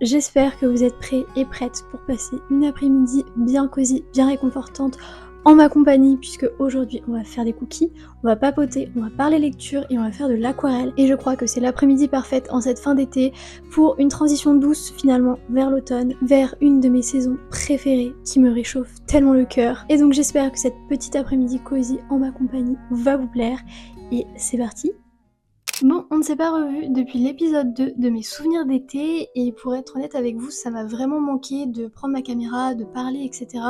J'espère que vous êtes prêts et prêtes pour passer une après-midi bien cosy, bien réconfortante en ma compagnie, puisque aujourd'hui on va faire des cookies, on va papoter, on va parler lecture et on va faire de l'aquarelle. Et je crois que c'est l'après-midi parfaite en cette fin d'été pour une transition douce finalement vers l'automne, vers une de mes saisons préférées qui me réchauffe tellement le cœur. Et donc j'espère que cette petite après-midi cosy en ma compagnie va vous plaire. Et c'est parti! Bon, on ne s'est pas revu depuis l'épisode 2 de mes souvenirs d'été et pour être honnête avec vous, ça m'a vraiment manqué de prendre ma caméra, de parler, etc.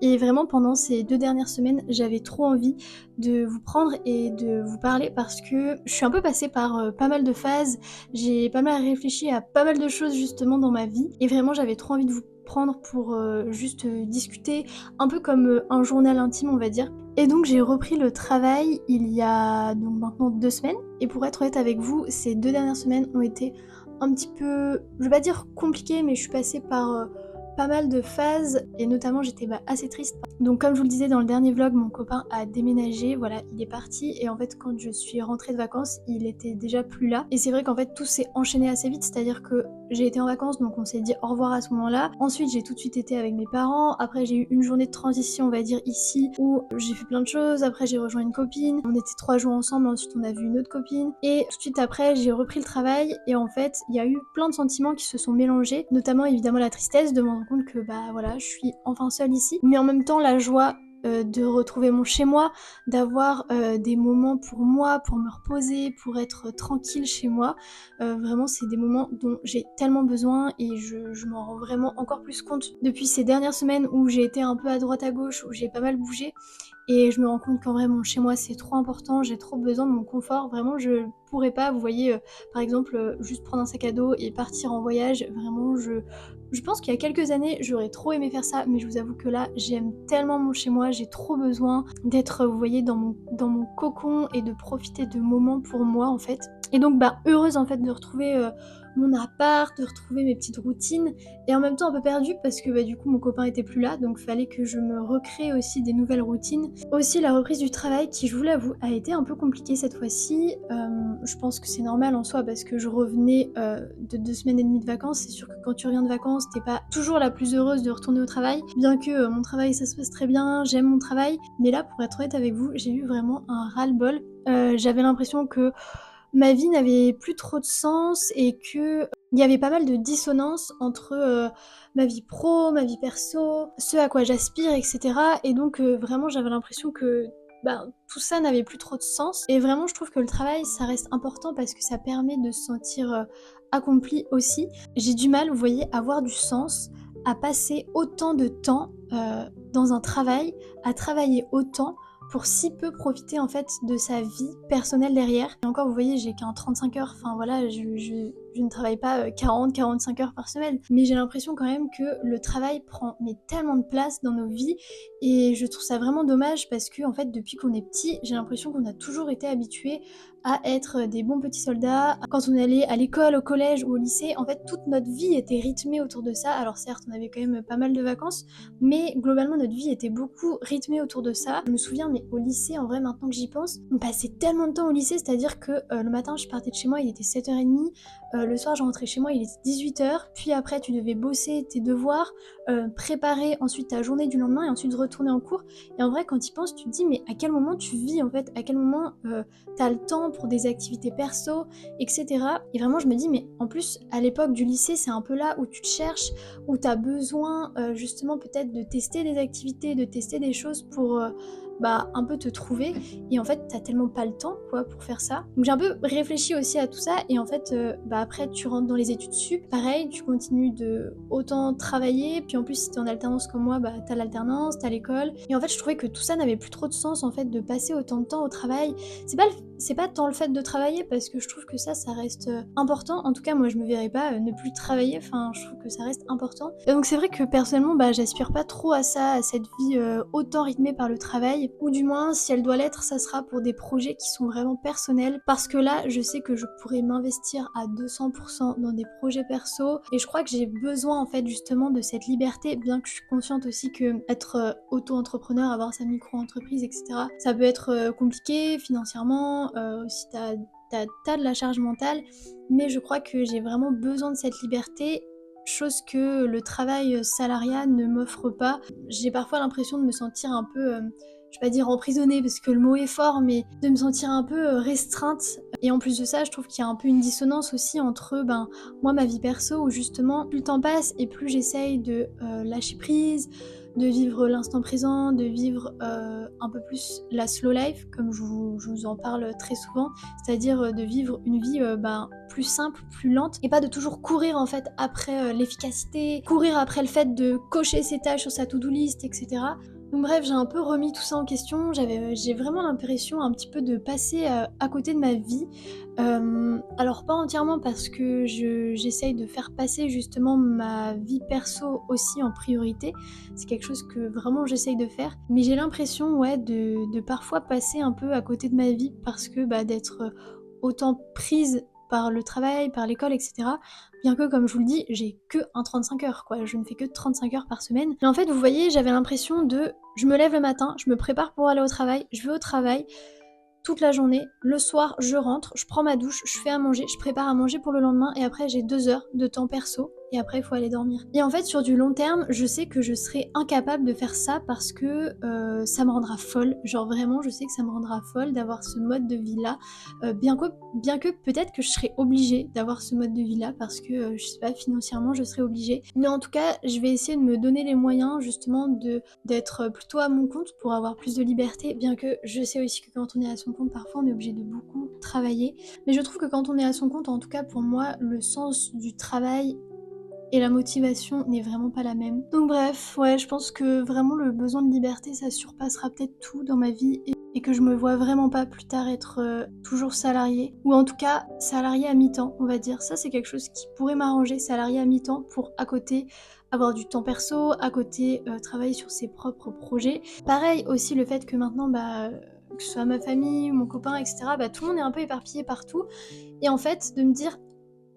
Et vraiment pendant ces 2 dernières semaines, j'avais trop envie de vous prendre et de vous parler parce que je suis un peu passée par pas mal de phases, j'ai pas mal réfléchi à pas mal de choses justement dans ma vie et vraiment j'avais trop envie de vous prendre pour juste discuter, un peu comme un journal intime on va dire. Et donc j'ai repris le travail il y a donc maintenant 2 semaines et pour être honnête avec vous, ces 2 dernières semaines ont été un petit peu, je vais pas dire compliquées, mais je suis passée par pas mal de phases et notamment j'étais assez triste. Donc comme je vous le disais dans le dernier vlog, mon copain a déménagé, voilà, il est parti et en fait quand je suis rentrée de vacances, il était déjà plus là. Et c'est vrai qu'en fait tout s'est enchaîné assez vite, c'est-à-dire que j'ai été en vacances donc on s'est dit au revoir à ce moment-là. Ensuite j'ai tout de suite été avec mes parents, après j'ai eu une journée de transition on va dire ici où j'ai fait plein de choses, après j'ai rejoint une copine, on était 3 jours ensemble, ensuite on a vu une autre copine et tout de suite après j'ai repris le travail et en fait il y a eu plein de sentiments qui se sont mélangés, notamment évidemment la tristesse de me rendre compte que bah voilà je suis enfin seule ici, mais en même temps la joie de retrouver mon chez moi, d'avoir des moments pour moi, pour me reposer, pour être tranquille chez moi. Vraiment c'est des moments dont j'ai tellement besoin et je m'en rends vraiment encore plus compte depuis ces dernières semaines où j'ai été un peu à droite à gauche, où j'ai pas mal bougé et je me rends compte qu'en vrai mon chez moi c'est trop important, j'ai trop besoin de mon confort, vraiment je pourrais pas, vous voyez, par exemple juste prendre un sac à dos et partir en voyage, vraiment je pense qu'il y a quelques années j'aurais trop aimé faire ça, mais je vous avoue que là j'aime tellement mon chez moi, j'ai trop besoin d'être, vous voyez, dans mon cocon et de profiter de moments pour moi en fait. Et donc heureuse en fait de retrouver mon appart, de retrouver mes petites routines et en même temps un peu perdue parce que du coup mon copain était plus là donc fallait que je me recrée aussi des nouvelles routines. Aussi la reprise du travail qui, je vous l'avoue, a été un peu compliquée cette fois-ci. Je pense que c'est normal en soi parce que je revenais de 2 semaines et demie de vacances. C'est sûr que quand tu reviens de vacances, t'es pas toujours la plus heureuse de retourner au travail. Bien que mon travail ça se passe très bien, j'aime mon travail. Mais là pour être honnête avec vous, j'ai eu vraiment un ras-le-bol. J'avais l'impression que ma vie n'avait plus trop de sens et que il y avait pas mal de dissonance entre ma vie pro, ma vie perso, ce à quoi j'aspire, etc. Et donc vraiment j'avais l'impression que tout ça n'avait plus trop de sens. Et vraiment je trouve que le travail ça reste important parce que ça permet de se sentir accompli aussi. J'ai du mal, vous voyez, à avoir du sens, à passer autant de temps dans un travail, à travailler autant pour si peu profiter en fait de sa vie personnelle derrière. Et encore vous voyez j'ai qu'un 35 heures, enfin voilà je ne travaille pas 40-45 heures par semaine, mais j'ai l'impression quand même que le travail prend tellement de place dans nos vies et je trouve ça vraiment dommage parce que en fait depuis qu'on est petit j'ai l'impression qu'on a toujours été habitués à être des bons petits soldats. Quand on allait à l'école, au collège ou au lycée, en fait toute notre vie était rythmée autour de ça. Alors certes on avait quand même pas mal de vacances, mais globalement notre vie était beaucoup rythmée autour de ça. Je me souviens mais au lycée en vrai maintenant que j'y pense, on passait tellement de temps au lycée, c'est-à-dire que le matin je partais de chez moi il était 7h30, le soir je rentrais chez moi il était 18h, puis après tu devais bosser tes devoirs, préparer ensuite ta journée du lendemain et ensuite retourner en cours. Et en vrai quand tu y penses tu te dis mais à quel moment tu vis en fait, à quel moment t'as le temps pour des activités perso, etc. Et vraiment je me dis mais en plus à l'époque du lycée c'est un peu là où tu te cherches, où t'as besoin justement peut-être de tester des activités, de tester des choses pour un peu te trouver et en fait t'as tellement pas le temps quoi pour faire ça. Donc j'ai un peu réfléchi aussi à tout ça et en fait après tu rentres dans les études sup, pareil tu continues de autant travailler, puis en plus si t'es en alternance comme moi t'as l'alternance, t'as l'école et en fait je trouvais que tout ça n'avait plus trop de sens en fait de passer autant de temps au travail. C'est pas tant le fait de travailler parce que je trouve que ça reste important. En tout cas moi je me verrais pas ne plus travailler, enfin je trouve que ça reste important. Et donc c'est vrai que personnellement j'aspire pas trop à ça, à cette vie autant rythmée par le travail, ou du moins si elle doit l'être ça sera pour des projets qui sont vraiment personnels, parce que là je sais que je pourrais m'investir à 200% dans des projets perso et je crois que j'ai besoin en fait justement de cette liberté, bien que je suis consciente aussi que être auto-entrepreneur, avoir sa micro-entreprise etc, ça peut être compliqué financièrement, aussi t'as de la charge mentale, mais je crois que j'ai vraiment besoin de cette liberté, chose que le travail salariat ne m'offre pas. J'ai parfois l'impression de me sentir un peu, je vais pas dire emprisonnée parce que le mot est fort, mais de me sentir un peu restreinte. Et en plus de ça, je trouve qu'il y a un peu une dissonance aussi entre moi, ma vie perso, où justement, plus le temps passe et plus j'essaye de lâcher prise, de vivre l'instant présent, de vivre un peu plus la slow life, comme je vous en parle très souvent, c'est-à-dire de vivre une vie plus simple, plus lente, et pas de toujours courir en fait après l'efficacité, courir après le fait de cocher ses tâches sur sa to-do list, etc. Donc bref, j'ai un peu remis tout ça en question, j'ai vraiment l'impression un petit peu de passer à côté de ma vie. Alors pas entièrement parce que j'essaye de faire passer justement ma vie perso aussi en priorité, c'est quelque chose que vraiment j'essaye de faire, mais j'ai l'impression de parfois passer un peu à côté de ma vie parce que d'être autant prise par le travail, par l'école, etc. Bien que, comme je vous le dis, j'ai que un 35 heures, quoi. Je ne fais que 35 heures par semaine. Mais en fait, vous voyez, j'avais l'impression de... Je me lève le matin, je me prépare pour aller au travail, je vais au travail, toute la journée. Le soir, je rentre, je prends ma douche, je fais à manger, je prépare à manger pour le lendemain et après j'ai 2 heures de temps perso et après il faut aller dormir. Et en fait, sur du long terme, je sais que je serai incapable de faire ça parce que ça me rendra folle. Genre vraiment, je sais que ça me rendra folle d'avoir ce mode de vie-là. Bien que peut-être que je serai obligée d'avoir ce mode de vie-là parce que, je sais pas, financièrement, je serai obligée. Mais en tout cas, je vais essayer de me donner les moyens justement d'être plutôt à mon compte pour avoir plus de liberté, bien que je sais aussi que quand on est à son compte, parfois on est obligé de beaucoup travailler. Mais je trouve que quand on est à son compte, en tout cas pour moi, le sens du travail et la motivation n'est vraiment pas la même. Donc bref, je pense que vraiment le besoin de liberté, ça surpassera peut-être tout dans ma vie et que je me vois vraiment pas plus tard être toujours salariée, ou en tout cas salariée à mi-temps, on va dire. Ça c'est quelque chose qui pourrait m'arranger, salariée à mi-temps, pour à côté avoir du temps perso, à côté travailler sur ses propres projets. Pareil aussi le fait que maintenant que ce soit ma famille, mon copain, etc., tout le monde est un peu éparpillé partout. Et en fait, de me dire,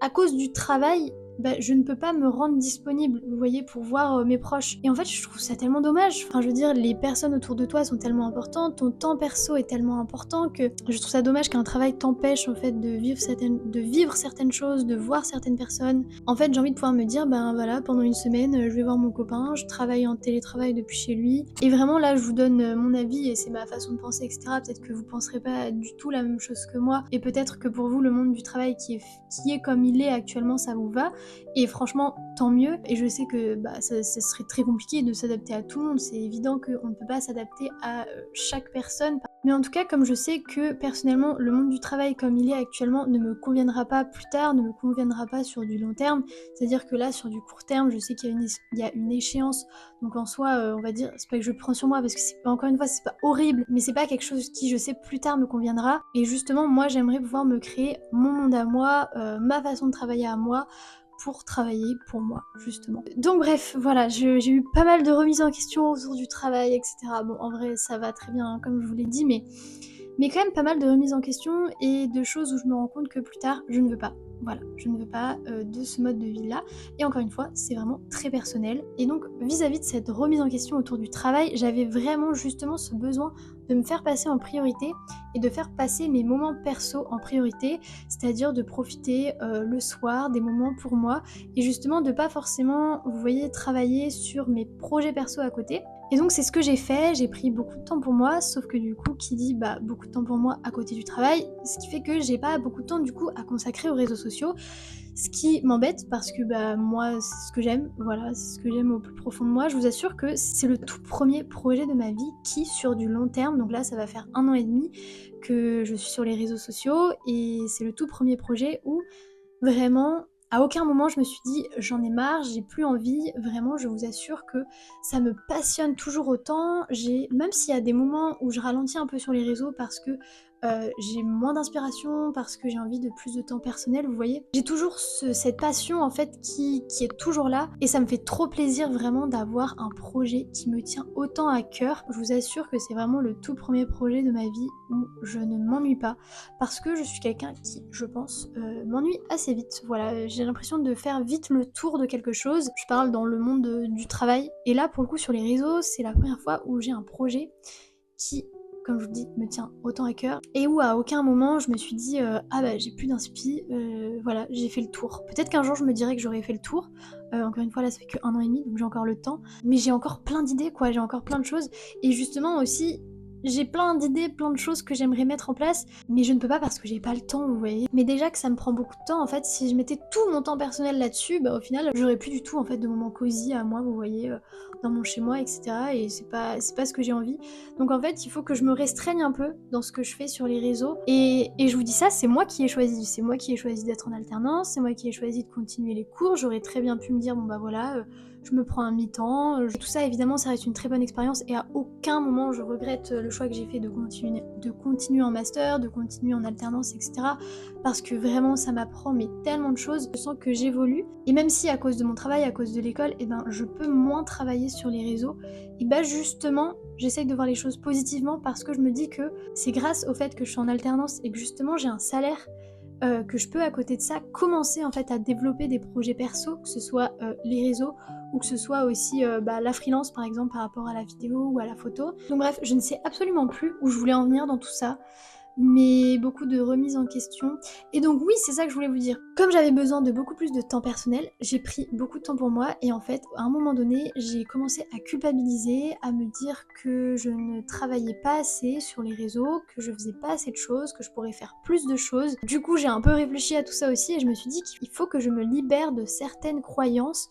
à cause du travail, je ne peux pas me rendre disponible, vous voyez, pour voir mes proches. Et en fait, je trouve ça tellement dommage. Enfin, je veux dire, les personnes autour de toi sont tellement importantes, ton temps perso est tellement important que je trouve ça dommage qu'un travail t'empêche en fait de vivre certaines choses, de voir certaines personnes. En fait, j'ai envie de pouvoir me dire, voilà, pendant une semaine, je vais voir mon copain, je travaille en télétravail depuis chez lui. Et vraiment, là, je vous donne mon avis et c'est ma façon de penser, etc. Peut-être que vous penserez pas du tout la même chose que moi. Et peut-être que pour vous, le monde du travail qui est comme il est actuellement, ça vous va. Et franchement, tant mieux. Et je sais que ça serait très compliqué de s'adapter à tout le monde. C'est évident qu'on ne peut pas s'adapter à chaque personne. Mais en tout cas, comme je sais que personnellement, le monde du travail comme il est actuellement ne me conviendra pas plus tard, ne me conviendra pas sur du long terme. C'est-à-dire que là, sur du court terme, je sais qu'il y a une échéance. Donc en soi, on va dire, c'est pas que je le prends sur moi parce que encore une fois, c'est pas horrible, mais c'est pas quelque chose qui, je sais, plus tard me conviendra. Et justement, moi, j'aimerais pouvoir me créer mon monde à moi, ma façon de travailler à moi, pour travailler pour moi, justement. Donc bref, voilà, j'ai eu pas mal de remises en question autour du travail, etc. Bon, en vrai, ça va très bien, hein, comme je vous l'ai dit, mais quand même pas mal de remises en question et de choses où je me rends compte que plus tard, je ne veux pas. Voilà, je ne veux pas de ce mode de vie-là. Et encore une fois, c'est vraiment très personnel. Et donc, vis-à-vis de cette remise en question autour du travail, j'avais vraiment justement ce besoin de me faire passer en priorité et de faire passer mes moments perso en priorité, c'est-à-dire de profiter le soir des moments pour moi et justement de pas forcément, vous voyez, travailler sur mes projets perso à côté. Et donc c'est ce que j'ai fait, j'ai pris beaucoup de temps pour moi, sauf que du coup qui dit beaucoup de temps pour moi à côté du travail, ce qui fait que j'ai pas beaucoup de temps du coup à consacrer aux réseaux sociaux, Ce qui m'embête parce que, bah, moi, c'est ce que j'aime, voilà, c'est ce que j'aime au plus profond de moi. Je vous assure que c'est le tout premier projet de ma vie qui, sur du long terme, donc là, ça va faire 1 an et demi que je suis sur les réseaux sociaux et c'est le tout premier projet où vraiment, à aucun moment je me suis dit: «J'en ai marre, j'ai plus envie». Vraiment, je vous assure que ça me passionne toujours autant. Même s'il y a des moments où je ralentis un peu sur les réseaux parce que, j'ai moins d'inspiration, parce que j'ai envie de plus de temps personnel, vous voyez? J'ai toujours cette passion en fait qui est toujours là et ça me fait trop plaisir vraiment d'avoir un projet qui me tient autant à cœur. Je vous assure que c'est vraiment le tout premier projet de ma vie où je ne m'ennuie pas parce que je suis quelqu'un qui, je pense, m'ennuie assez vite. Voilà, j'ai l'impression de faire vite le tour de quelque chose. Je parle dans le monde, du travail et là, pour le coup, sur les réseaux, c'est la première fois où j'ai un projet qui, comme je vous dis, me tient autant à cœur et où à aucun moment je me suis dit, «Ah bah, j'ai plus d'inspi, voilà, j'ai fait le tour». Peut-être qu'un jour je me dirai que j'aurai fait le tour, encore une fois là ça fait que 1 an et demi donc j'ai encore le temps, mais j'ai encore plein d'idées quoi, j'ai encore plein de choses et justement aussi, j'ai plein d'idées, plein de choses que j'aimerais mettre en place, mais je ne peux pas parce que j'ai pas le temps, vous voyez? Mais déjà que ça me prend beaucoup de temps en fait, si je mettais tout mon temps personnel là-dessus, bah, au final, j'aurais plus du tout en fait de moments cosy à moi, vous voyez, dans mon chez moi et cetera et c'est pas ce que j'ai envie. Donc en fait, il faut que je me restreigne un peu dans ce que je fais sur les réseaux. Et je vous dis ça, c'est moi qui ai choisi. C'est moi qui ai choisi d'être en alternance, c'est moi qui ai choisi de continuer les cours. J'aurais très bien pu me dire, bon bah voilà, je me prends un mi-temps. Tout ça, évidemment, ça reste une très bonne expérience et à aucun moment je regrette le choix que j'ai fait de continuer en master, de continuer en alternance, etc. Parce que vraiment, ça m'apprend mais tellement de choses. Je sens que j'évolue. Et même si à cause de mon travail, à cause de l'école, eh ben, je peux moins travailler sur les réseaux, et bah justement, j'essaye de voir les choses positivement parce que je me dis que c'est grâce au fait que je suis en alternance et que justement j'ai un salaire que je peux à côté de ça commencer en fait à développer des projets perso, que ce soit les réseaux ou que ce soit aussi bah, la freelance par exemple par rapport à la vidéo ou à la photo. Donc bref, je ne sais absolument plus où je voulais en venir dans tout ça mais beaucoup de remises en question. Et donc oui, c'est ça que je voulais vous dire. Comme j'avais besoin de beaucoup plus de temps personnel, j'ai pris beaucoup de temps pour moi et en fait, à un moment donné, j'ai commencé à culpabiliser, à me dire que je ne travaillais pas assez sur les réseaux, que je faisais pas assez de choses, que je pourrais faire plus de choses. Du coup, j'ai un peu réfléchi à tout ça aussi et je me suis dit qu'il faut que je me libère de certaines croyances,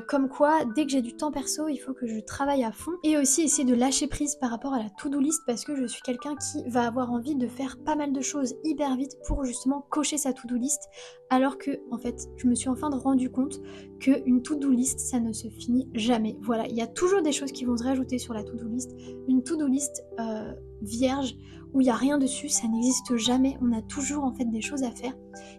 comme quoi dès que j'ai du temps perso, il faut que je travaille à fond et aussi essayer de lâcher prise par rapport à la to-do list parce que je suis quelqu'un qui va avoir envie de faire pas mal de choses hyper vite pour justement cocher sa to-do list alors que en fait je me suis enfin rendu compte qu'une to-do list ça ne se finit jamais. Voilà, il y a toujours des choses qui vont se rajouter sur la to-do list. Une to-do list vierge où il n'y a rien dessus, ça n'existe jamais, on a toujours en fait des choses à faire.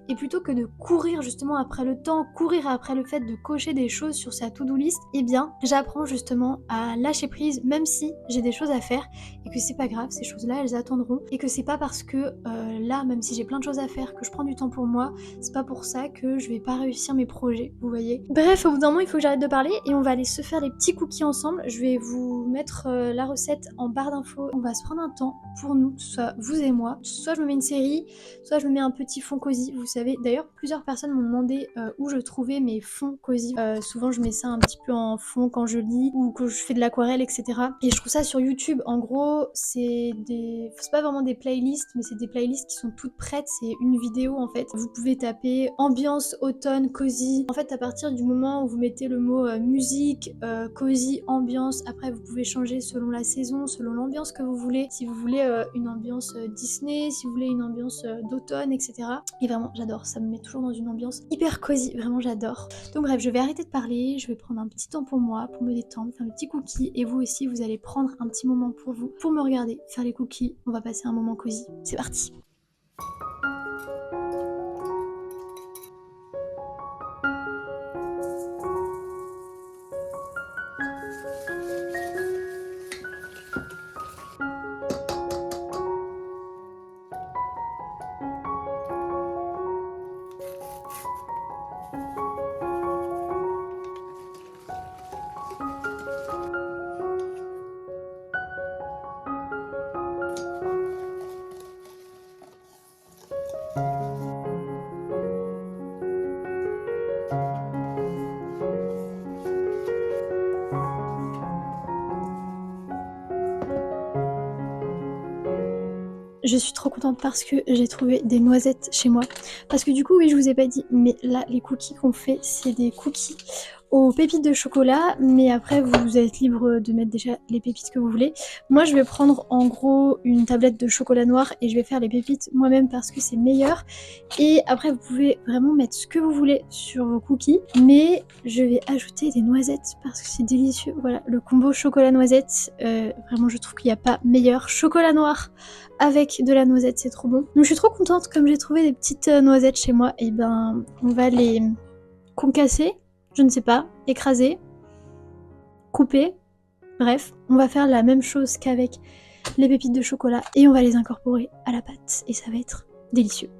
Et plutôt que de courir justement après le temps, courir après le fait de cocher des choses sur sa to-do list, eh bien j'apprends justement à lâcher prise même si j'ai des choses à faire et que c'est pas grave, ces choses-là elles attendront et que c'est pas parce que là, même si j'ai plein de choses à faire, que je prends du temps pour moi, c'est pas pour ça que je vais pas réussir mes projets, vous voyez. Bref, au bout d'un moment il faut que j'arrête de parler et on va aller se faire les petits cookies ensemble. Je vais vous mettre la recette en barre d'infos. On va se prendre un temps pour nous, soit vous et moi. Soit je me mets une série, soit je me mets un petit fond cosy, vous savez. D'ailleurs, plusieurs personnes m'ont demandé où je trouvais mes fonds cosy. Souvent, je mets ça un petit peu en fond quand je lis ou quand je fais de l'aquarelle, etc. Et je trouve ça sur YouTube. En gros, c'est pas vraiment des playlists, mais c'est des playlists qui sont toutes prêtes. C'est une vidéo en fait. Vous pouvez taper ambiance automne cosy. En fait, à partir du moment où vous mettez le mot musique, cosy, ambiance, après vous pouvez changer selon la saison, selon l'ambiance que vous voulez. Si vous voulez une ambiance Disney, si vous voulez une ambiance d'automne, etc. Et vraiment, j'adore. Ça me met toujours dans une ambiance hyper cosy. Vraiment, j'adore. Donc bref, je vais arrêter de parler. Je vais prendre un petit temps pour moi, pour me détendre, faire un petit cookie. Et vous aussi, vous allez prendre un petit moment pour vous, pour me regarder, faire les cookies. On va passer un moment cosy. C'est parti. Je suis trop contente parce que j'ai trouvé des noisettes chez moi. Parce que du coup, oui, je vous ai pas dit, mais là, les cookies qu'on fait, c'est des cookies aux pépites de chocolat. Mais après, vous êtes libre de mettre déjà les pépites que vous voulez. Moi, je vais prendre en gros une tablette de chocolat noir et je vais faire les pépites moi-même parce que c'est meilleur. Et après, vous pouvez vraiment mettre ce que vous voulez sur vos cookies. Mais je vais ajouter des noisettes parce que c'est délicieux. Voilà, le combo chocolat-noisette, vraiment, je trouve qu'il n'y a pas meilleur. Chocolat noir avec de la noisette, c'est trop bon. Donc je suis trop contente, comme j'ai trouvé des petites noisettes chez moi, et ben on va les concasser, je ne sais pas, écraser, couper, bref, on va faire la même chose qu'avec les pépites de chocolat et on va les incorporer à la pâte et ça va être délicieux.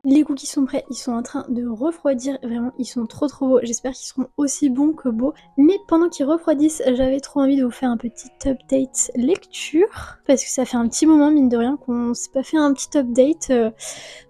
Les cookies sont prêts, ils sont en train de refroidir, vraiment ils sont trop beaux, j'espère qu'ils seront aussi bons que beaux. Mais pendant qu'ils refroidissent, j'avais trop envie de vous faire un petit update lecture, parce que ça fait un petit moment mine de rien qu'on s'est pas fait un petit update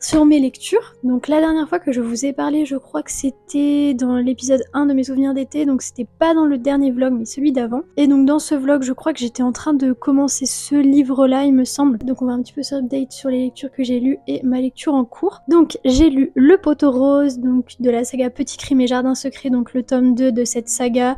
sur mes lectures. Donc la dernière fois que je vous ai parlé, je crois que c'était dans l'épisode 1 de mes souvenirs d'été, donc c'était pas dans le dernier vlog mais celui d'avant. Et donc dans ce vlog, je crois que j'étais en train de commencer ce livre-là, il me semble. Donc on va un petit peu s'update sur les lectures que j'ai lues et ma lecture en cours. Donc j'ai lu Le Poteau Rose, donc de la saga Petit Crime et Jardin Secret, donc le tome 2 de cette saga.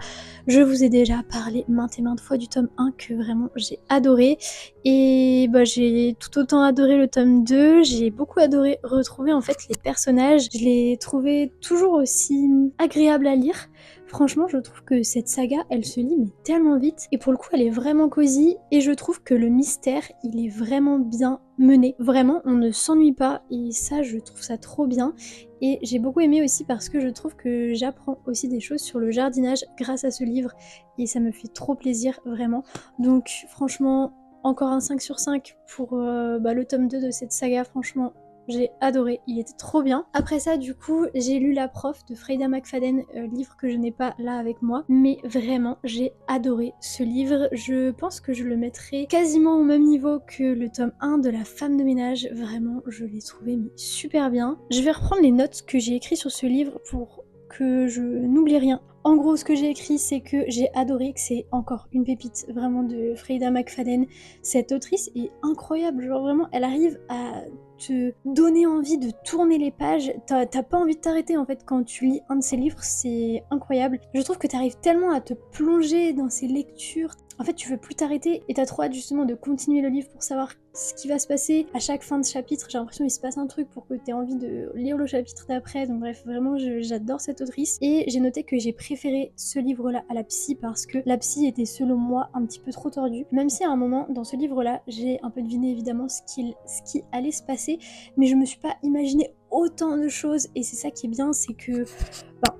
Je vous ai déjà parlé maintes et maintes fois du tome 1 que vraiment j'ai adoré. Et bah, j'ai tout autant adoré le tome 2, j'ai beaucoup adoré retrouver en fait les personnages. Je les trouvais toujours aussi agréables à lire. Franchement, je trouve que cette saga, elle se lit mais tellement vite. Et pour le coup, elle est vraiment cosy. Et je trouve que le mystère, il est vraiment bien mené. Vraiment, on ne s'ennuie pas. Et ça, je trouve ça trop bien. Et j'ai beaucoup aimé aussi parce que je trouve que j'apprends aussi des choses sur le jardinage grâce à ce livre. Et ça me fait trop plaisir, vraiment. Donc franchement, encore un 5 sur 5 pour le tome 2 de cette saga, franchement. J'ai adoré, il était trop bien. Après ça, du coup, j'ai lu La Prof de Freida McFadden, livre que je n'ai pas là avec moi. Mais vraiment, j'ai adoré ce livre. Je pense que je le mettrai quasiment au même niveau que le tome 1 de La Femme de ménage. Vraiment, je l'ai trouvé mais super bien. Je vais reprendre les notes que j'ai écrites sur ce livre pour que je n'oublie rien. En gros, ce que j'ai écrit, c'est que j'ai adoré, que c'est encore une pépite vraiment de Freida McFadden. Cette autrice est incroyable, genre vraiment, elle arrive à te donner envie de tourner les pages. T'as pas envie de t'arrêter en fait quand tu lis un de ses livres, c'est incroyable. Je trouve que t'arrives tellement à te plonger dans ses lectures. En fait, tu veux plus t'arrêter et t'as trop hâte justement de continuer le livre pour savoir ce qui va se passer à chaque fin de chapitre. J'ai l'impression qu'il se passe un truc pour que t'aies envie de lire le chapitre d'après. Donc bref, vraiment, j'adore cette autrice. Et j'ai noté que j'ai préféré ce livre-là à La Psy parce que La Psy était selon moi un petit peu trop tordue. Même si à un moment, dans ce livre-là, j'ai un peu deviné évidemment ce qui allait se passer, mais je me suis pas imaginé autant de choses. Et c'est ça qui est bien, c'est que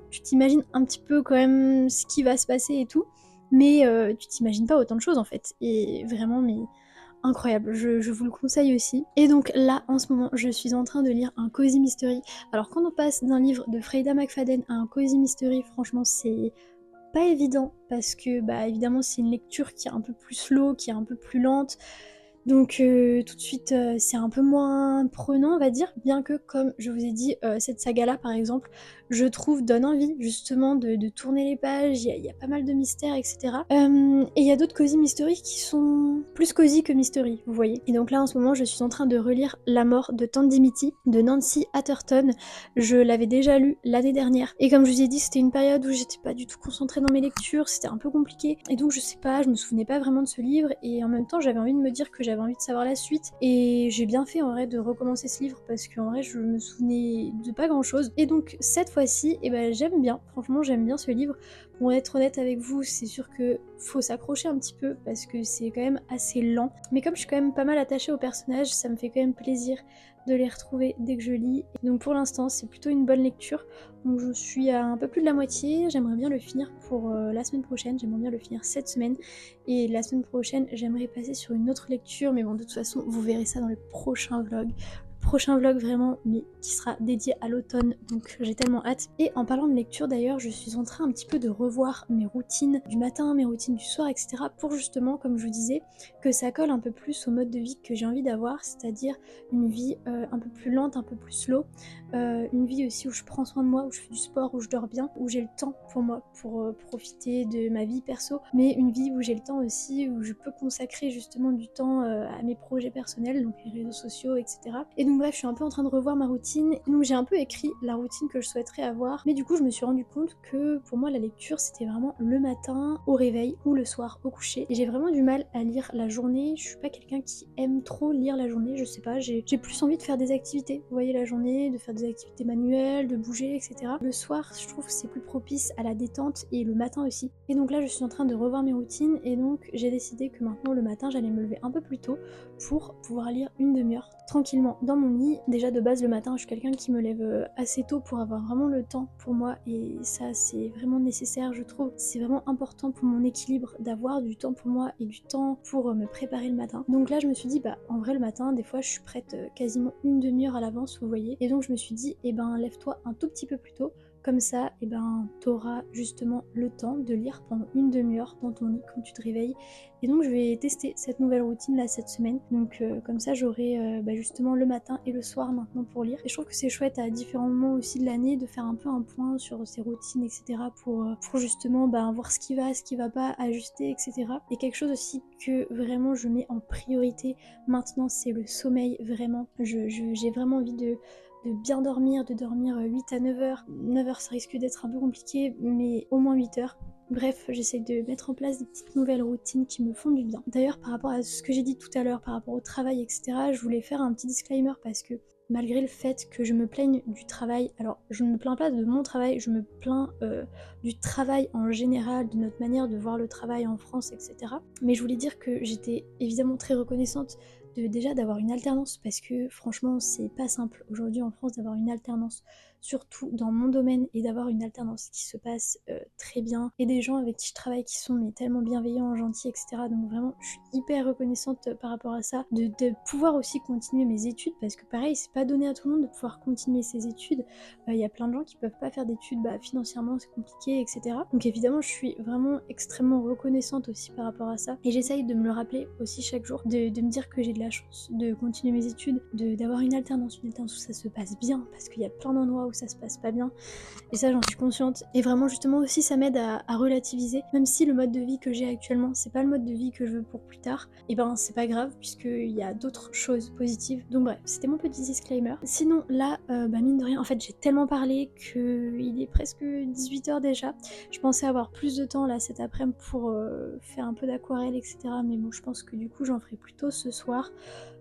tu t'imagines un petit peu quand même ce qui va se passer et tout. Mais tu t'imagines pas autant de choses en fait. Et vraiment, mais incroyable, je vous le conseille aussi. Et donc là, en ce moment, je suis en train de lire un cozy mystery. Alors quand on passe d'un livre de Freida McFadden à un cozy mystery, franchement, c'est pas évident. Parce que, évidemment, c'est une lecture qui est un peu plus slow, qui est un peu plus lente. Donc tout de suite, c'est un peu moins prenant, on va dire, bien que, comme je vous ai dit, cette saga-là, par exemple, je trouve donne envie justement de tourner les pages, il y a pas mal de mystères, etc. Et il y a d'autres cozy mystery qui sont plus cozy que mystery, vous voyez. Et donc là, en ce moment, je suis en train de relire La mort de Tante Dimity de Nancy Atherton. Je l'avais déjà lu l'année dernière. Et comme je vous ai dit, c'était une période où j'étais pas du tout concentrée dans mes lectures, c'était un peu compliqué. Et donc je sais pas, je me souvenais pas vraiment de ce livre, et en même temps, j'avais envie de me dire que j'avais envie de savoir la suite. Et j'ai bien fait en vrai de recommencer ce livre parce qu'en vrai, je me souvenais de pas grand chose. Et donc cette fois fois-ci, et ben j'aime bien, franchement j'aime bien ce livre. Pour être honnête avec vous, c'est sûr que faut s'accrocher un petit peu parce que c'est quand même assez lent. Mais comme je suis quand même pas mal attachée aux personnages, ça me fait quand même plaisir de les retrouver dès que je lis. Donc pour l'instant, c'est plutôt une bonne lecture. Donc je suis à un peu plus de la moitié, j'aimerais bien le finir pour la semaine prochaine, j'aimerais bien le finir cette semaine. Et la semaine prochaine, j'aimerais passer sur une autre lecture, mais bon, de toute façon, vous verrez ça dans le prochain vlog. Prochain vlog vraiment, mais qui sera dédié à l'automne, donc j'ai tellement hâte. Et en parlant de lecture d'ailleurs, je suis en train un petit peu de revoir mes routines du matin, mes routines du soir, etc. pour justement, comme je vous disais, que ça colle un peu plus au mode de vie que j'ai envie d'avoir, c'est-à-dire une vie un peu plus lente, un peu plus slow, une vie aussi où je prends soin de moi, où je fais du sport, où je dors bien, où j'ai le temps pour moi, pour profiter de ma vie perso, mais une vie où j'ai le temps aussi, où je peux consacrer justement du temps à mes projets personnels, donc les réseaux sociaux, etc. Et donc bref, je suis un peu en train de revoir ma routine, donc j'ai un peu écrit la routine que je souhaiterais avoir, mais du coup je me suis rendu compte que pour moi la lecture c'était vraiment le matin au réveil ou le soir au coucher, et j'ai vraiment du mal à lire la journée. Je suis pas quelqu'un qui aime trop lire la journée, je sais pas, j'ai plus envie de faire des activités, vous voyez, la journée, de faire des activités manuelles, de bouger, etc. Le soir, je trouve que c'est plus propice à la détente, et le matin aussi. Et donc là je suis en train de revoir mes routines, et donc j'ai décidé que maintenant le matin j'allais me lever un peu plus tôt pour pouvoir lire une demi-heure tranquillement dans mon lit. Déjà de base le matin, je suis quelqu'un qui me lève assez tôt pour avoir vraiment le temps pour moi, et ça c'est vraiment nécessaire, je trouve. C'est vraiment important pour mon équilibre d'avoir du temps pour moi et du temps pour me préparer le matin. Donc là je me suis dit bah en vrai le matin des fois je suis prête quasiment une demi-heure à l'avance, vous voyez. Et donc je me suis dit eh ben lève-toi un tout petit peu plus tôt. Comme ça, eh ben, t'auras justement le temps de lire pendant une demi-heure dans ton lit quand tu te réveilles. Et donc je vais tester cette nouvelle routine là cette semaine. Donc comme ça j'aurai justement le matin et le soir maintenant pour lire. Et je trouve que c'est chouette à différents moments aussi de l'année de faire un peu un point sur ses routines, etc. pour justement voir ce qui va pas, ajuster, etc. Et quelque chose aussi que vraiment je mets en priorité maintenant, c'est le sommeil, vraiment. J'ai vraiment envie de bien dormir, de dormir 8 à 9 heures. 9 heures ça risque d'être un peu compliqué, mais au moins 8 heures. Bref, j'essaie de mettre en place des petites nouvelles routines qui me font du bien. D'ailleurs, par rapport à ce que j'ai dit tout à l'heure, par rapport au travail, etc., je voulais faire un petit disclaimer parce que malgré le fait que je me plaigne du travail, alors je ne me plains pas de mon travail, je me plains du travail en général, de notre manière de voir le travail en France, etc. Mais je voulais dire que j'étais évidemment très reconnaissante déjà d'avoir une alternance, parce que franchement c'est pas simple aujourd'hui en France d'avoir une alternance, surtout dans mon domaine, et d'avoir une alternance qui se passe très bien, et des gens avec qui je travaille qui sont mais tellement bienveillants, gentils, etc. Donc vraiment je suis hyper reconnaissante par rapport à ça, de pouvoir aussi continuer mes études, parce que pareil c'est pas donné à tout le monde de pouvoir continuer ses études. Il y a plein de gens qui peuvent pas faire d'études, financièrement c'est compliqué, etc. Donc évidemment je suis vraiment extrêmement reconnaissante aussi par rapport à ça, et j'essaye de me le rappeler aussi chaque jour, de me dire que j'ai de la chance de continuer mes études, d'avoir une alternance où ça se passe bien, parce qu'il y a plein d'endroits où ça se passe pas bien, et ça j'en suis consciente. Et vraiment justement aussi ça m'aide à relativiser, même si le mode de vie que j'ai actuellement c'est pas le mode de vie que je veux pour plus tard, et c'est pas grave puisqu'il y a d'autres choses positives. Donc bref, c'était mon petit disclaimer. Sinon là, mine de rien, en fait j'ai tellement parlé qu'il est presque 18h déjà. Je pensais avoir plus de temps là cet après-midi pour faire un peu d'aquarelle, etc. Mais bon, je pense que du coup j'en ferai plutôt ce soir.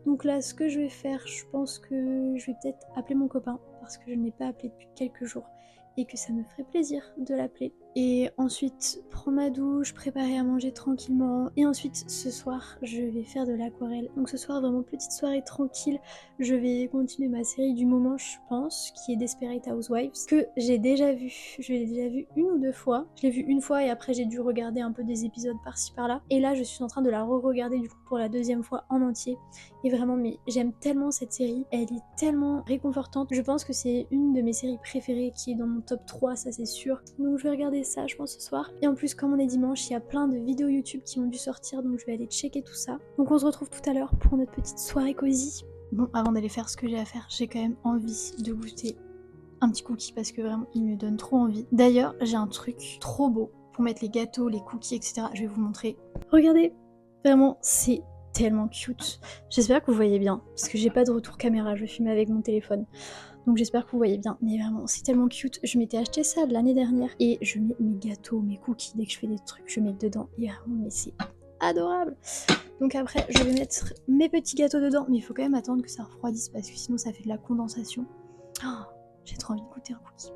Donc là, ce que je vais faire, je pense que je vais peut-être appeler mon copain, parce que je ne l'ai pas appelé depuis quelques jours, et que ça me ferait plaisir de l'appeler. Et ensuite, prendre ma douche, préparer à manger tranquillement. Et ensuite, ce soir, je vais faire de l'aquarelle. Donc ce soir, vraiment petite soirée tranquille. Je vais continuer ma série du moment, je pense, qui est Desperate Housewives, que j'ai déjà vu. Je l'ai déjà vu une ou deux fois. Je l'ai vu une fois et après j'ai dû regarder un peu des épisodes par-ci par-là. Et là, je suis en train de la re-regarder du coup pour la deuxième fois en entier. Et vraiment, mais j'aime tellement cette série. Elle est tellement réconfortante. Je pense que c'est une de mes séries préférées qui est dans mon top 3, ça c'est sûr. Donc je vais regarder ça, je pense, ce soir. Et en plus, comme on est dimanche, il y a plein de vidéos YouTube qui ont dû sortir, donc je vais aller checker tout ça. Donc on se retrouve tout à l'heure pour notre petite soirée cosy. Bon, avant d'aller faire ce que j'ai à faire, j'ai quand même envie de goûter un petit cookie, parce que vraiment, il me donne trop envie. D'ailleurs, j'ai un truc trop beau pour mettre les gâteaux, les cookies, etc. Je vais vous montrer. Regardez, vraiment, c'est tellement cute. J'espère que vous voyez bien, parce que j'ai pas de retour caméra, je filme avec mon téléphone. Donc j'espère que vous voyez bien, mais vraiment c'est tellement cute. Je m'étais acheté ça l'année dernière, et je mets mes gâteaux, mes cookies, dès que je fais des trucs, je mets dedans, et vraiment, mais c'est adorable. Donc après, je vais mettre mes petits gâteaux dedans, mais il faut quand même attendre que ça refroidisse, parce que sinon ça fait de la condensation. Oh, j'ai trop envie de goûter un cookie.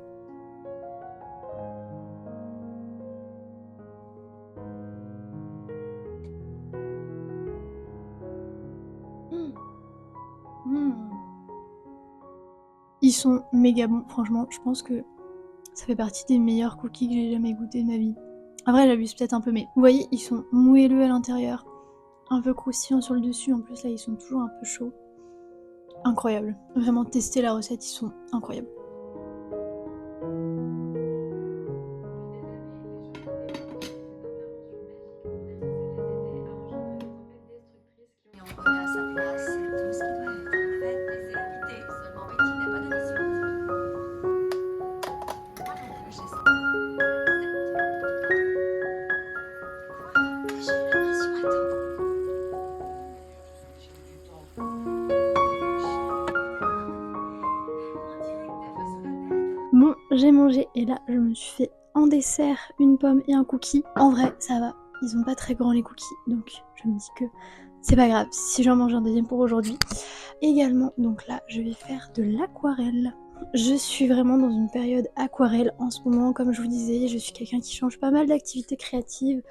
Ils sont méga bons, franchement, je pense que ça fait partie des meilleurs cookies que j'ai jamais goûté de ma vie. Après j'abuse peut-être un peu, mais vous voyez, ils sont moelleux à l'intérieur, un peu croustillants sur le dessus, en plus là ils sont toujours un peu chauds. Incroyable, vraiment tester la recette, ils sont incroyables. On remet à sa place tout ce qui doit être fait, laisser habiter. Seulement Betty n'a pas d'initiative. Voilà le geste. Quoi? J'ai l'impression, attends. J'ai eu du temps. On dirait que t'as fait sous la tête. Bon, j'ai mangé et là je me suis fait en dessert une pomme et un cookie. En vrai, ça va, ils sont pas très grands les cookies, donc je me dis que c'est pas grave si j'en mange un deuxième pour aujourd'hui. Également, donc là, je vais faire de l'aquarelle. Je suis vraiment dans une période aquarelle en ce moment, comme je vous disais, je suis quelqu'un qui change pas mal d'activités créatives.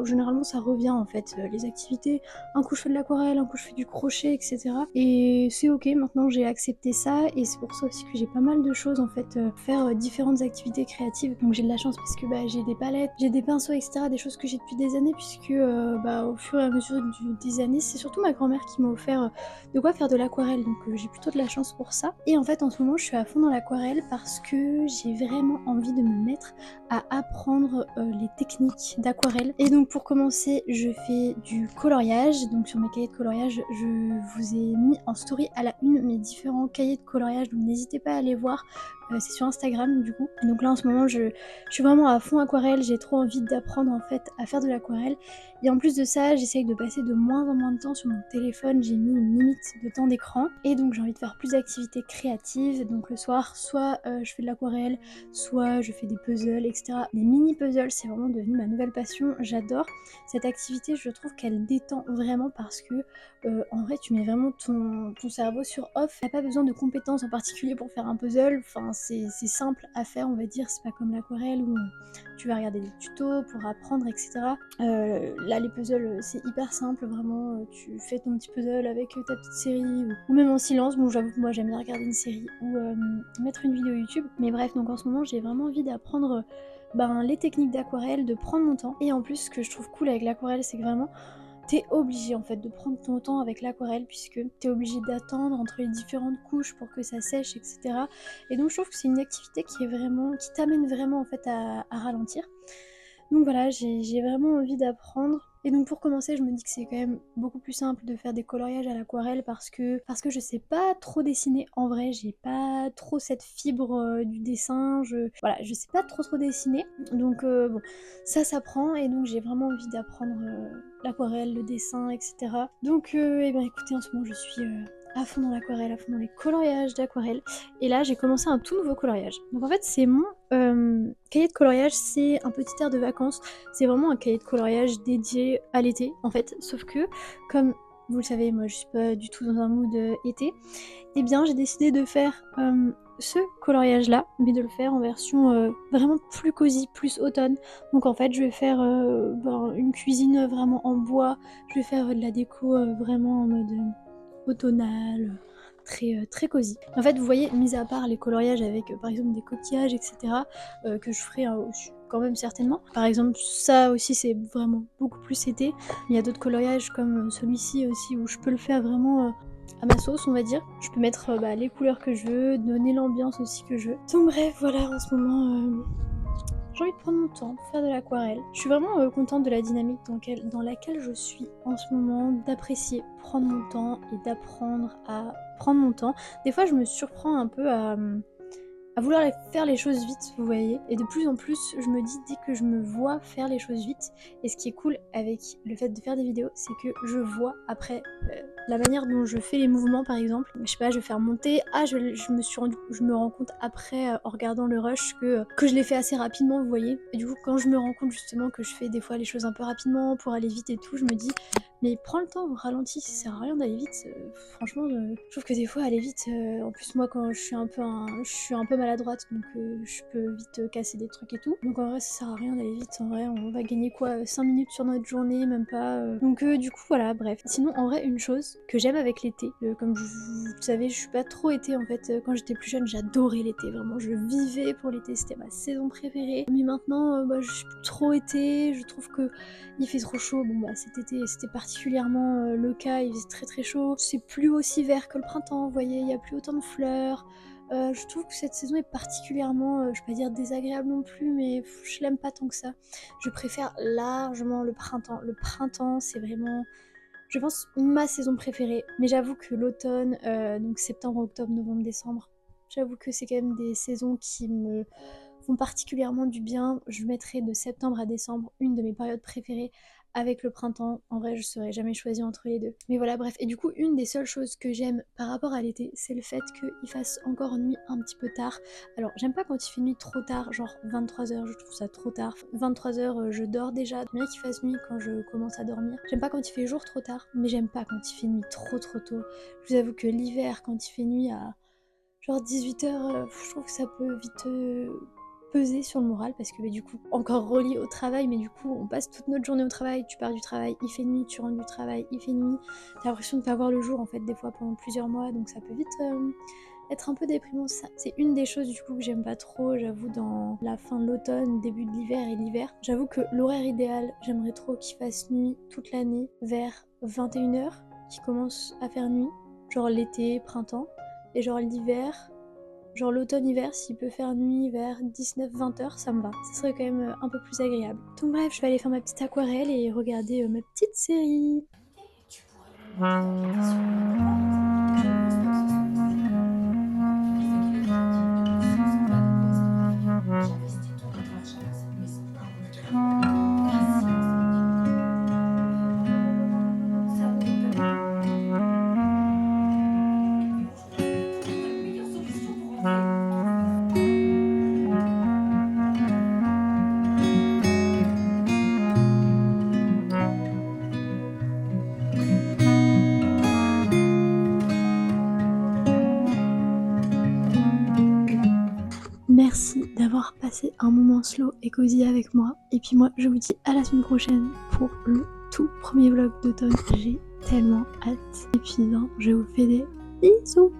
Généralement ça revient en fait, les activités, un coup je fais de l'aquarelle, un coup je fais du crochet, etc. Et c'est ok, maintenant j'ai accepté ça, et c'est pour ça aussi que j'ai pas mal de choses en fait, faire différentes activités créatives. Donc j'ai de la chance parce que j'ai des palettes, j'ai des pinceaux, etc. Des choses que j'ai depuis des années, puisque au fur et à mesure des années, c'est surtout ma grand-mère qui m'a offert de quoi faire de l'aquarelle, donc j'ai plutôt de la chance pour ça. Et en fait en ce moment je suis à fond dans l'aquarelle parce que j'ai vraiment envie de me mettre à apprendre les techniques d'aquarelle. Et donc pour commencer je fais du coloriage, donc sur mes cahiers de coloriage je vous ai mis en story à la une mes différents cahiers de coloriage, donc n'hésitez pas à aller voir, c'est sur Instagram du coup. Et donc là en ce moment je suis vraiment à fond aquarelle, j'ai trop envie d'apprendre en fait à faire de l'aquarelle. Et en plus de ça, j'essaye de passer de moins en moins de temps sur mon téléphone, j'ai mis une limite de temps d'écran. Et donc j'ai envie de faire plus d'activités créatives, donc le soir, soit je fais de l'aquarelle, soit je fais des puzzles, etc. Les mini-puzzles, c'est vraiment devenu ma nouvelle passion, j'adore cette activité, je trouve qu'elle détend vraiment parce que en vrai tu mets vraiment ton cerveau sur off, t'as pas besoin de compétences en particulier pour faire un puzzle, enfin c'est simple à faire on va dire, c'est pas comme l'aquarelle où tu vas regarder des tutos pour apprendre, etc. Là les puzzles c'est hyper simple, vraiment tu fais ton petit puzzle avec ta petite série ou même en silence. Bon j'avoue que moi j'aime bien regarder une série ou mettre une vidéo YouTube, mais bref, donc en ce moment j'ai vraiment envie d'apprendre les techniques d'aquarelle, de prendre mon temps. Et en plus ce que je trouve cool avec l'aquarelle c'est que vraiment t'es obligé en fait de prendre ton temps avec l'aquarelle, puisque t'es obligé d'attendre entre les différentes couches pour que ça sèche, etc. Et donc je trouve que c'est une activité qui t'amène vraiment en fait à ralentir. Donc voilà, j'ai vraiment envie d'apprendre. Et donc pour commencer, je me dis que c'est quand même beaucoup plus simple de faire des coloriages à l'aquarelle parce que je sais pas trop dessiner en vrai, j'ai pas trop cette fibre du dessin, je sais pas trop dessiner. Donc bon, ça s'apprend, et donc j'ai vraiment envie d'apprendre l'aquarelle, le dessin, etc. Donc eh ben écoutez, en ce moment je suis à fond dans l'aquarelle, à fond dans les coloriages d'aquarelle. Et là j'ai commencé un tout nouveau coloriage. Donc en fait c'est mon cahier de coloriage, c'est un petit air de vacances. C'est vraiment un cahier de coloriage dédié à l'été en fait. Sauf que comme vous le savez, moi je suis pas du tout dans un mood été. Et bien j'ai décidé de faire ce coloriage là, mais de le faire en version vraiment plus cosy, plus automne. Donc en fait je vais faire une cuisine vraiment en bois. Je vais faire de la déco vraiment en mode automnale, très cosy. En fait, vous voyez, mis à part les coloriages avec par exemple des coquillages, etc., que je ferai quand même certainement. Par exemple, ça aussi c'est vraiment beaucoup plus été. Mais il y a d'autres coloriages comme celui-ci aussi où je peux le faire vraiment à ma sauce, on va dire. Je peux mettre les couleurs que je veux, donner l'ambiance aussi que je veux. Donc bref, voilà, en ce moment j'ai envie de prendre mon temps pour faire de l'aquarelle. Je suis vraiment contente de la dynamique dans laquelle je suis en ce moment, d'apprécier prendre mon temps et d'apprendre à prendre mon temps. Des fois je me surprends un peu à vouloir faire les choses vite, vous voyez. Et de plus en plus, je me dis, dès que je me vois faire les choses vite, et ce qui est cool avec le fait de faire des vidéos, c'est que je vois après la manière dont je fais les mouvements, par exemple. Je sais pas, je vais faire monter, je me rends compte après, en regardant le rush, que je l'ai fait assez rapidement, vous voyez. Et du coup, quand je me rends compte justement que je fais des fois les choses un peu rapidement pour aller vite et tout, je me dis mais prends le temps, ralentis, ça sert à rien d'aller vite. Franchement, je trouve que des fois aller vite, en plus moi quand je suis un peu maladroite, donc je peux vite casser des trucs et tout. Donc en vrai ça sert à rien d'aller vite, en vrai on va gagner quoi, 5 minutes sur notre journée, même pas. Donc du coup voilà, bref. Sinon en vrai une chose que j'aime avec l'été, comme vous savez je suis pas trop été en fait, quand j'étais plus jeune j'adorais l'été, vraiment je vivais pour l'été, c'était ma saison préférée. Mais maintenant je suis plus trop été, je trouve que il fait trop chaud. Bon bah cet été c'était particulièrement le cas, il faisait très très chaud. C'est plus aussi vert que le printemps, vous voyez, il y a plus autant de fleurs. Je trouve que cette saison est particulièrement, je vais pas dire désagréable non plus, mais je l'aime pas tant que ça. Je préfère largement le printemps. Le printemps c'est vraiment, je pense, ma saison préférée. Mais j'avoue que l'automne, donc septembre, octobre, novembre, décembre, j'avoue que c'est quand même des saisons qui me font particulièrement du bien. Je mettrai de septembre à décembre une de mes périodes préférées avec le printemps. En vrai, je saurais jamais choisir entre les deux. Mais voilà, bref. Et du coup, une des seules choses que j'aime par rapport à l'été, c'est le fait qu'il fasse encore nuit un petit peu tard. Alors, j'aime pas quand il fait nuit trop tard, genre 23h, je trouve ça trop tard. 23h, je dors déjà. J'aime bien qu'il fasse nuit quand je commence à dormir. J'aime pas quand il fait jour trop tard, mais j'aime pas quand il fait nuit trop trop tôt. Je vous avoue que l'hiver, quand il fait nuit à genre 18h, je trouve que ça peut vite peser sur le moral parce que du coup, encore relié au travail, mais du coup, on passe toute notre journée au travail, tu pars du travail, il fait nuit, tu rentres du travail, il fait nuit, t'as l'impression de pas voir le jour en fait des fois pendant plusieurs mois, donc ça peut vite être un peu déprimant. Ça, c'est une des choses du coup que j'aime pas trop, j'avoue, dans la fin de l'automne, début de l'hiver et l'hiver. J'avoue que l'horaire idéal, j'aimerais trop qu'il fasse nuit toute l'année vers 21h, qu'il commence à faire nuit, genre l'été, printemps, et genre l'hiver, genre l'automne-hiver, s'il peut faire nuit vers 19-20h, ça me va. Ça serait quand même un peu plus agréable. Donc bref, je vais aller faire ma petite aquarelle et regarder ma petite série. Tu pourrais lui demander d'aller sur le banc. J'investis tout mon argent dans cette maison. Ça me donne la meilleure solution pour rentrer. Merci d'avoir passé un moment slow et cosy avec moi. Et puis moi, je vous dis à la semaine prochaine pour le tout premier vlog d'automne. J'ai tellement hâte. Et puis non, je vous fais des bisous.